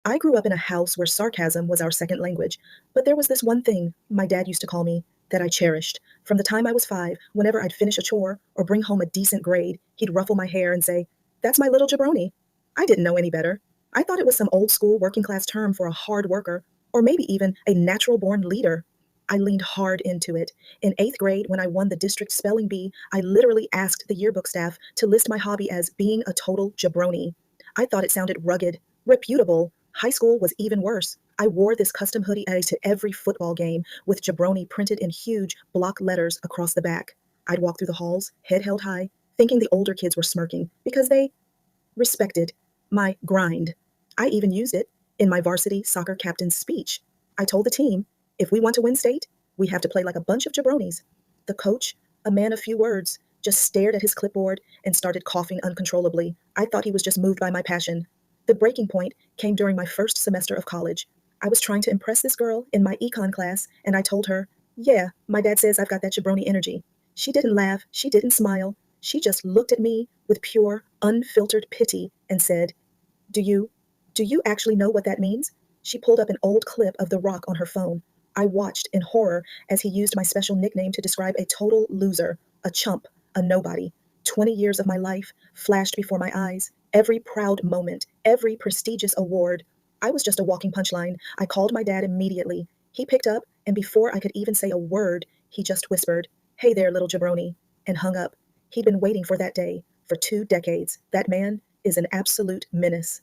I grew up in a house where sarcasm was our second language, but there was this one thing my dad used to call me that I cherished. From the time I was 5, whenever I'd finish a chore or bring home a decent grade, he'd ruffle my hair and say, "That's my little jabroni." I didn't know any better. I thought it was some old school working class term for a hard worker, or maybe even a natural born leader. I leaned hard into it. In 8th grade, when I won the district spelling bee, I literally asked the yearbook staff to list my hobby as being a total jabroni. I thought it sounded rugged, reputable. High school was even worse. I wore this custom hoodie to every football game with jabroni printed in huge block letters across the back. I'd walk through the halls, head held high, thinking the older kids were smirking because they respected my grind. I even used it in my varsity soccer captain's speech. I told the team, if we want to win state, we have to play like a bunch of jabronis. The coach, a man of few words, just stared at his clipboard and started coughing uncontrollably. I thought he was just moved by my passion. The breaking point came during my first semester of college. I was trying to impress this girl in my econ class, and I told her, "Yeah, my dad says I've got that jabroni energy." She didn't laugh, she didn't smile. She just looked at me with pure, unfiltered pity and said, "Do you, do you actually know what that means?" She pulled up an old clip of The Rock on her phone. I watched in horror as he used my special nickname to describe a total loser, a chump, a nobody. 20 years of my life flashed before my eyes. Every proud moment, every prestigious award. I was just a walking punchline. I called my dad immediately. He picked up, and before I could even say a word, he just whispered, "Hey there, little jabroni," and hung up. He'd been waiting for that day for 2 decades. That man is an absolute menace.